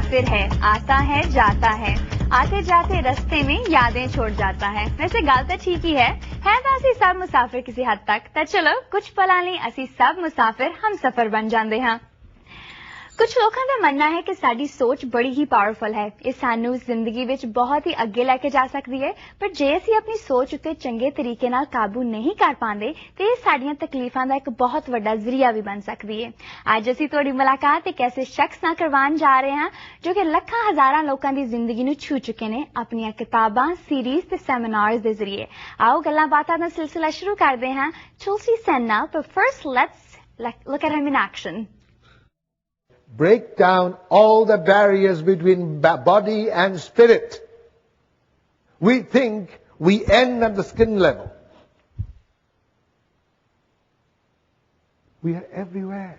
मुसाफिर है, आता है जाता है, आते जाते रस्ते में यादें छोड़ जाता है। वैसे गल तो ठीक ही है तो असी सब मुसाफिर किसी हद तक। तो चलो कुछ पलां लई असी सब मुसाफिर हम सफर बन जाते हैं। कुछ लोगों का मानना है कि साडी सोच बड़ी ही पावरफुल है, ये सानू जिंदगी विच बहुत ही अगे लेके जा सकती है, पर जे असी अपनी सोच उत्ते चंगे तरीके नाल काबू नहीं कर पाते तो ये साडियां तकलीफां दा एक बहुत वड्डा जरिया भी बन सकती है। अज असी तुहाडी मुलाकात एक ऐसे शख्स नाल करवान जा रहे हैं जो कि लखां हजारां लोकां दी जिंदगी नू छू चुके ने अपनी किताबां, सीरीज ते सैमीनार्स दे जरिए। आओ गल्लां बातां दा सिलसिला शुरू करते हैं तुलसी सेन नाल, but first let's look at him in action. Break down all the barriers between body and spirit. We think we end at the skin level. We are everywhere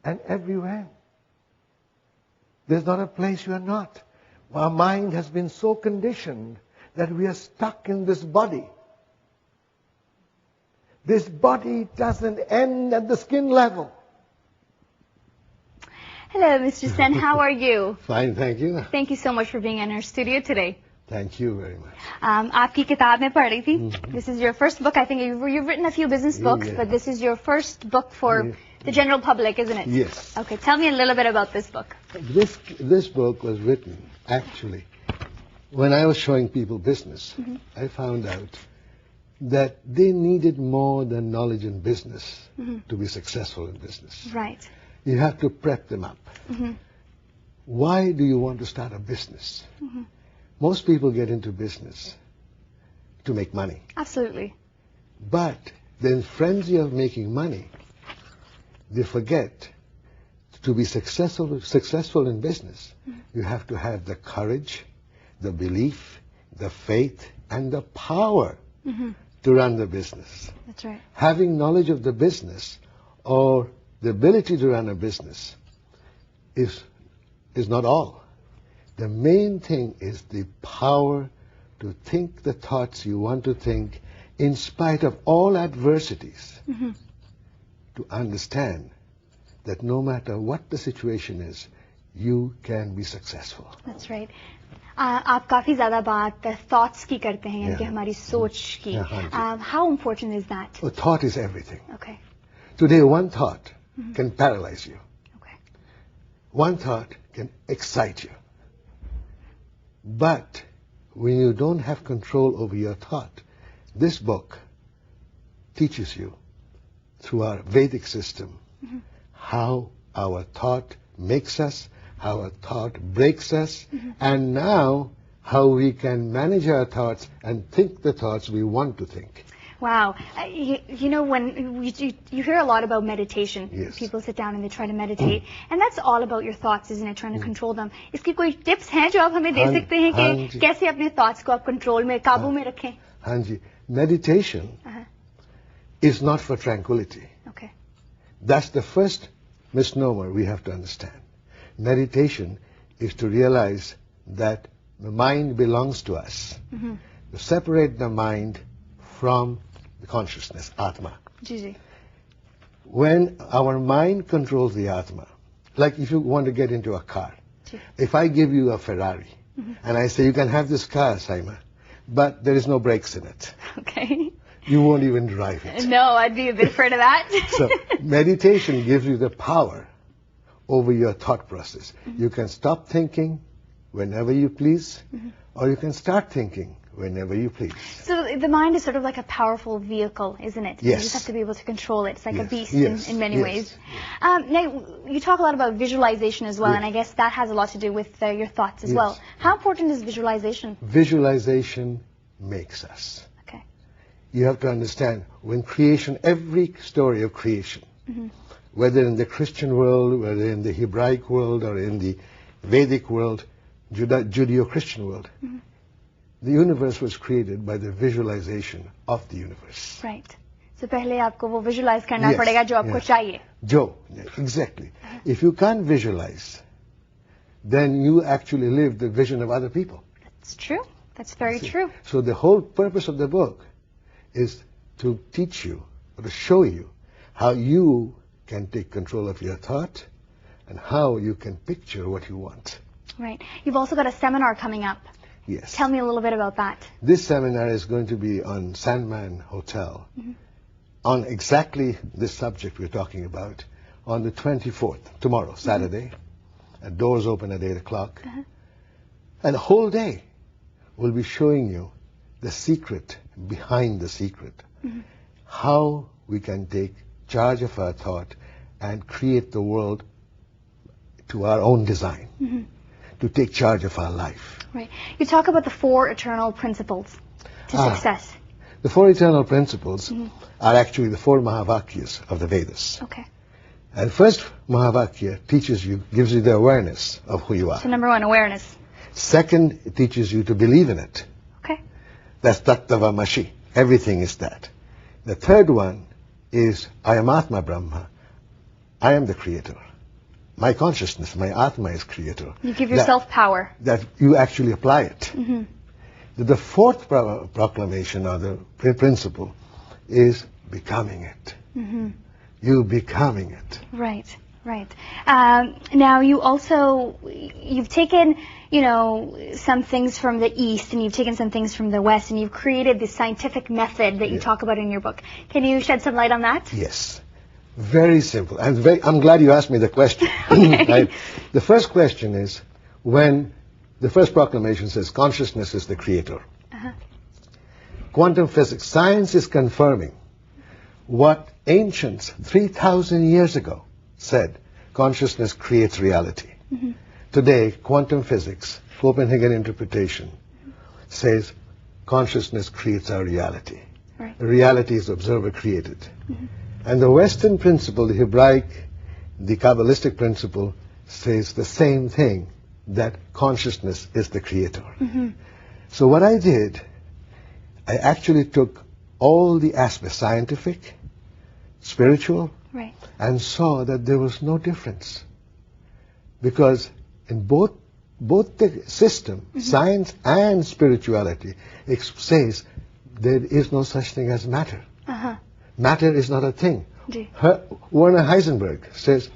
and everywhere. There's not a place you are not. Our mind has been so conditioned that we are stuck in this body. This body doesn't end at the skin level. Hello, Mr. Sen. How are you? Fine, thank you. Thank you so much for being in our studio today. Thank you very much. आपकी किताब में पढ़ रही थी. This is your first book. I think you've written a few business books, but this is your first book for the general public, isn't it? Yes. Okay, tell me a little bit about this book. This book was written, actually, when I was showing people business. I found out that they needed more than knowledge in business to be successful in business. Right. You have to prep them up. Why do you want to start a business? Most people get into business to make money. Absolutely. But the frenzy of making money, they forget to be successful in business. You have to have the courage, the belief, the faith, and the power to run the business. That's right. Having knowledge of the business or the ability to run a business is not all. The main thing is the power to think the thoughts you want to think in spite of all adversities. To understand that no matter what the situation is, you can be successful. That's right. आप काफी ज्यादा बात thoughts की करते हैं, यानी कि हमारी सोच की. How important is that? A thought is everything. Okay. Today, one thought can paralyze you. Okay. One thought can excite you. But when you don't have control over your thought, this book teaches you through our Vedic system how our thought makes us, how our thought breaks us, and now how we can manage our thoughts and think the thoughts we want to think. Wow. You know, when you hear a lot about meditation. Yes. People sit down and they try to meditate. And that's all about your thoughts, isn't it? Trying to control them. इसकी कोई tips हैं जो आप हमें दे सकते हैं कि कैसे अपने thoughts को आप control में, काबू में रखें? हाँ जी. Meditation is not for tranquility. Okay. That's the first misnomer we have to understand. Meditation is to realize that the mind belongs to us. To separate the mind from the consciousness, Atma. Ji. When our mind controls the Atma, like if you want to get into a car, if I give you a Ferrari and I say you can have this car, Saima, but there is no brakes in it. Okay. You won't even drive it. No, I'd be a bit afraid of that. So meditation gives you the power over your thought process. You can stop thinking whenever you please, or you can start thinking whenever you please. So the mind is sort of like a powerful vehicle, isn't it? Yes. You just have to be able to control it. It's like a beast in many ways. Yes. Now, you talk a lot about visualization as well, and I guess that has a lot to do with your thoughts as well. How important is visualization? Visualization makes us. Okay. You have to understand, when creation, every story of creation, whether in the Christian world, whether in the Hebraic world, or in the Vedic world, Judeo-Christian world, the universe was created by the visualization of the universe. Right. So पहले आपको वो visualize करना पड़ेगा जो आपको चाहिए. Exactly. If you can't visualize, then you actually live the vision of other people. That's true. That's very true. So the whole purpose of the book is to teach you, or to show you, how you can take control of your thought and how you can picture what you want. Right. You've also got a seminar coming up. Yes. Tell me a little bit about that. This seminar is going to be on Sandman Hotel, on exactly this subject we're talking about, on the 24th, tomorrow, Saturday. Doors open at 8 o'clock. And the whole day we'll be showing you the secret behind the secret. How we can take charge of our thought and create the world to our own design, to take charge of our life. Right. You talk about the 4 eternal principles to success. The 4 eternal principles are actually the 4 Mahavakyas of the Vedas. Okay. And first Mahavakya teaches you, gives you the awareness of who you are. So number 1, awareness. Second, it teaches you to believe in it. Okay. That's Tattvamasi. Everything is that. The third one is I am Atma Brahma. I am the creator. My consciousness, my Atma is creator. You give yourself power. That you actually apply it. The fourth proclamation or the principle is becoming it. You becoming it. Right, right. Now you've taken, some things from the East and you've taken some things from the West and you've created this scientific method that you talk about in your book. Can you shed some light on that? Yes. Very simple. I'm glad you asked me the question. Okay. Right? The first question is, when the first proclamation says consciousness is the creator. Quantum physics, science is confirming what ancients 3,000 years ago said, consciousness creates reality. Today, quantum physics, Copenhagen interpretation, says consciousness creates our reality. Right. Reality is observer created. And the Western principle, the Hebraic, the Kabbalistic principle, says the same thing, that consciousness is the creator. So what I did, I actually took all the aspects, scientific, spiritual, and saw that there was no difference. Because in both the system, science and spirituality, it says there is no such thing as matter. Matter is not a thing. Werner Heisenberg says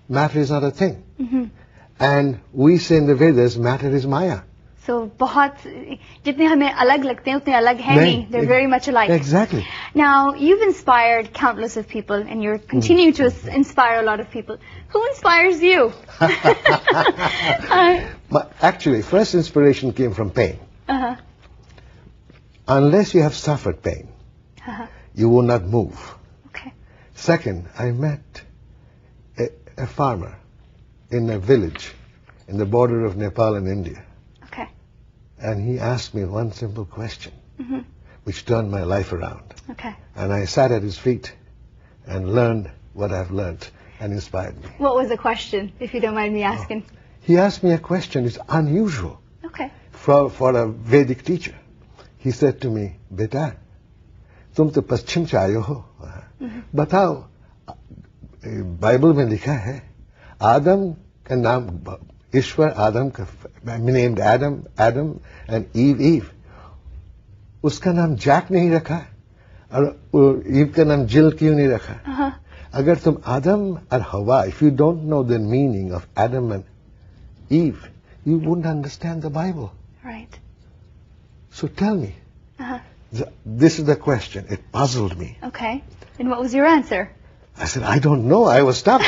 matter is not a thing. And we say in the Vedas, matter is Maya. So, jitne hame alag lagte hain, utne alag hai nahi. They're very much alike. Exactly. Now, you've inspired countless of people, and you're continuing to inspire a lot of people. Who inspires you? Actually, first inspiration came from pain. Unless you have suffered pain, you will not move. Okay. Second, I met a farmer in a village in the border of Nepal and India. Okay. And he asked me one simple question, which turned my life around. Okay. And I sat at his feet and learned what I've learned, and inspired me. What was the question, if you don't mind me asking? He asked me a question, it's unusual. Okay. For a Vedic teacher. He said to me, Beta, तुम तो पश्चिम से आए हो, बताओ Bible में लिखा है आदम का नाम ईश्वर आदम का named Adam and Eve, उसका नाम जैक नहीं रखा और ईव का नाम जिल क्यों नहीं रखा? अगर तुम आदम और हवा, if you don't know the meaning of Adam and Eve, you wouldn't understand the Bible. Right. So tell me. This is the question. It puzzled me. Okay. And what was your answer? I said, I don't know. I was stumped.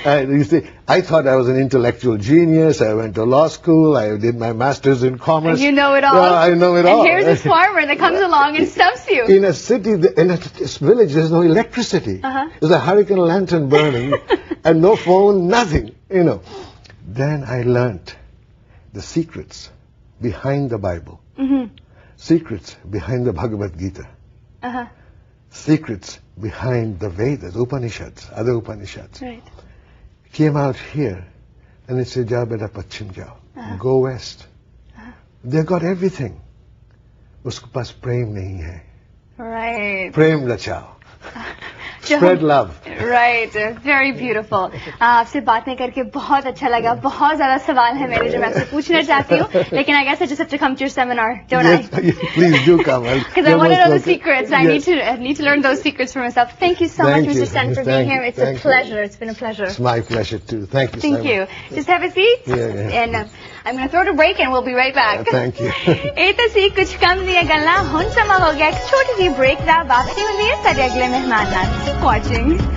You see, I thought I was an intellectual genius. I went to law school. I did my master's in commerce. And you know it all. Yeah, I know it all. And here's this farmer that comes along and stumps you. In a city, in a village, there's no electricity. There's a hurricane lantern burning and no phone, nothing, Then I learned the secrets behind the Bible. Secrets behind the Bhagavad Gita. Secrets behind the Vedas, Upanishads, other Upanishads. Right. Came out here and it said, Jao beta Pachim jao. Go west. They got everything. Usko paas prem nahi hai. Right. Prem lachao. Spread love. Right, very beautiful. आपसे बातें करके बहुत अच्छा लगा. बहुत ज़्यादा सवाल है मेरे जो मैं आपसे पूछना चाहती हूँ. लेकिन I guess I just have to come to your seminar, don't Yes, I? please do come. Because I want to know the secrets. I need to learn those secrets for myself. Thank you so much, Thank Mr. you. Sen, for being Thank here. you. It's a Thank you. pleasure. It's been a pleasure. It's my pleasure too. Thank you. Thank so you. much. Just have a seat. Yeah. And I'm going to throw it a break and we'll be right back. Thank you. ਇਹ ਤਾਂ ਸੀ ਕੁਝ ਕਮ ਦੀਆਂ ਗੱਲਾਂ. ਹੁਣ ਸਮਾਂ ਹੋ ਗਿਆ ਇੱਕ ਛੋਟੀ ਜਿਹੀ ਬ੍ਰੇਕ ਦਾ. ਵਾਪਸੀ ਹੁੰਦੀ ਹੈ ਸਾਡੇ ਅਗਲੇ ਮਹਿਮਾਨ ਨਾਲ. Keep watching.